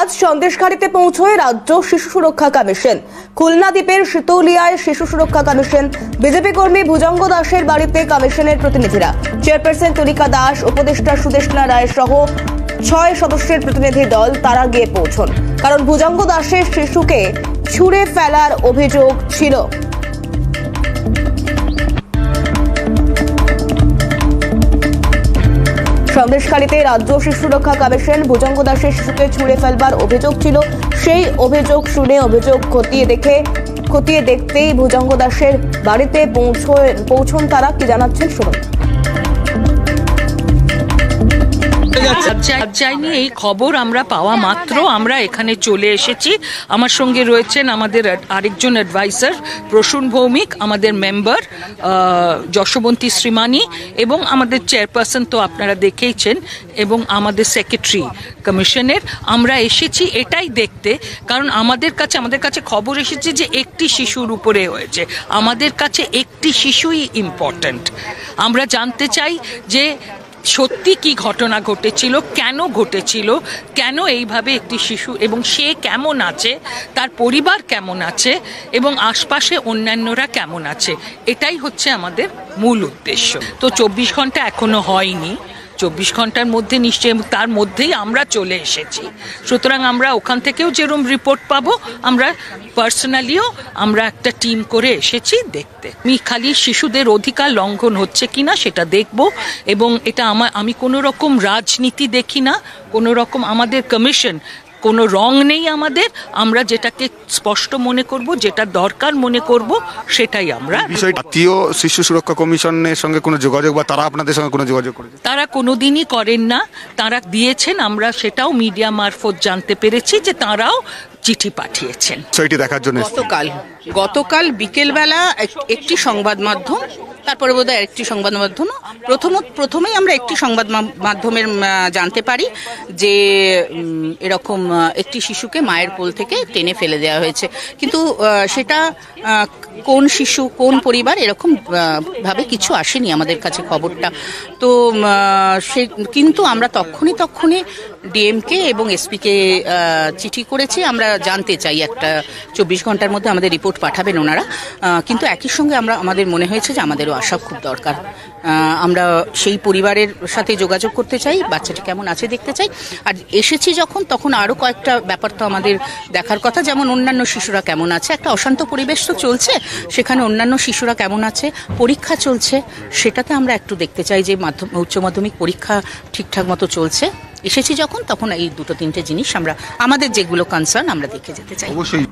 আজ সন্দেশখালীতে পৌঁছয় রাজ্য শিশু সুরক্ষা কমিশন। খুলনা দ্বীপের শীতলিয়ায় শিশু সুরক্ষা কমিশন বিজেপি কর্মী ভুজঙ্গ দাসের বাড়িতে কমিশনের প্রতিনিধিরা, চেয়ারপারসন তুলিকা দাস, উপদেষ্টা সুদেষ্ণা রায় সহ 6 সদস্যের প্রতিনিধি দল তারা গিয়ে পৌঁছন। কারণ ভুজঙ্গ দাসের শিশুকে ছুঁড়ে ফেলার অভিযোগ ছিল। সন্দেশখালীতে রাজ্য শিশু সুরক্ষা কমিশন ভুজঙ্গ দাসের শিশুকে ছুঁড়ে ফেলবার অভিযোগ ছিল। সেই অভিযোগ শুনে অভিযোগ খতিয়ে দেখতেই ভুজঙ্গ দাসের বাড়িতে পৌঁছন তারা। কি জানাচ্ছেন শুনুন। যায়নি এই খবর আমরা পাওয়া মাত্র আমরা এখানে চলে এসেছি। আমার সঙ্গে রয়েছেন আমাদের আরেকজন অ্যাডভাইজার প্রসূন ভৌমিক, আমাদের মেম্বার যশবন্তী শ্রীমানি এবং আমাদের চেয়ারপারসন তো আপনারা দেখেইছেন, এবং আমাদের সেক্রেটারি কমিশনের। আমরা এসেছি এটাই দেখতে, কারণ আমাদের কাছে খবর এসেছে যে একটি শিশুর উপরে হয়েছে। আমাদের কাছে একটি শিশুই ইম্পর্ট্যান্ট। আমরা জানতে চাই যে সত্যি কি ঘটনা ঘটেছিল, কেন ঘটেছিল, কেন এইভাবে একটি শিশু, এবং সে কেমন আছে, তার পরিবার কেমন আছে, এবং আশপাশে অন্যান্যরা কেমন আছে। এটাই হচ্ছে আমাদের মূল উদ্দেশ্য। তো 24 ঘন্টা এখনো হয়নি, 24 ঘন্টার মধ্যে নিশ্চয়ই, তার মধ্যেই আমরা চলে এসেছি। সুতরাং আমরা ওখান থেকেও যেরকম রিপোর্ট পাবো, আমরা পার্সোনালিও আমরা একটা টিম করে এসেছি দেখতে। আমি খালি শিশুদের অধিকার লঙ্ঘন হচ্ছে কিনা সেটা দেখব, এবং এটা আমি কোনো রকম রাজনীতি দেখি না, কোনো রকম আমাদের কমিশন কোনো রং নেই আমাদের। আমরা যেটাকে স্পষ্ট মনে করব, যেটা দরকার মনে করব, সেটাই আমরা। জাতীয় শিশু সুরক্ষা কমিশনের সঙ্গে কোনো যোগাযোগ বা তারা আপনাদের সঙ্গে কোনো যোগাযোগ করেছে? তারা কোনোদিনই করেন না। তারা দিয়েছেন, আমরা সেটাও মিডিয়া মারফত জানতে পেরেছি যে তারাও চিঠি পাঠিয়েছেন বিষয়টি দেখার জন্য। গতকাল বিকেলবেলা একটি সংবাদ মাধ্যম, তারপরে বোধহয় আরেকটি সংবাদ মাধ্যম, প্রথমেই আমরা একটি সংবাদ মাধ্যমের জানতে পারি যে এরকম একটি শিশুকে মায়ের কোল থেকে টেনে ফেলে দেওয়া হয়েছে। কিন্তু সেটা কোন শিশু, কোন পরিবার, এরকম ভাবে কিছু আসেনি আমাদের কাছে খবরটা। তো কিন্তু আমরা তখনই ডিএমকে এবং এসপিকে চিঠি করেছি। আমরা জানতে চাই একটা 24 ঘন্টার মধ্যে আমাদের রিপোর্ট পাঠাবেন ওনারা। কিন্তু একই সঙ্গে আমাদের মনে হয়েছে যে আমাদেরও আসা খুব দরকার। আমরা সেই পরিবারের সাথে যোগাযোগ করতে চাই, বাচ্চাটি কেমন আছে দেখতে চাই। আর এসেছি যখন, তখন আরও কয়েকটা ব্যাপার তো আমাদের দেখার কথা, যেমন অন্যান্য শিশুরা কেমন আছে। একটা অশান্ত পরিবেশ তো চলছে, সেখানে অন্যান্য শিশুরা কেমন আছে, পরীক্ষা চলছে, সেটাতে আমরা একটু দেখতে চাই যে উচ্চ মাধ্যমিক পরীক্ষা ঠিকঠাক মতো চলছে। এসেছি যখন, তখন এই 2-3টে জিনিস আমাদের যেগুলো কনসার্ন আমরা দেখে যেতে চাই। অবশ্যই।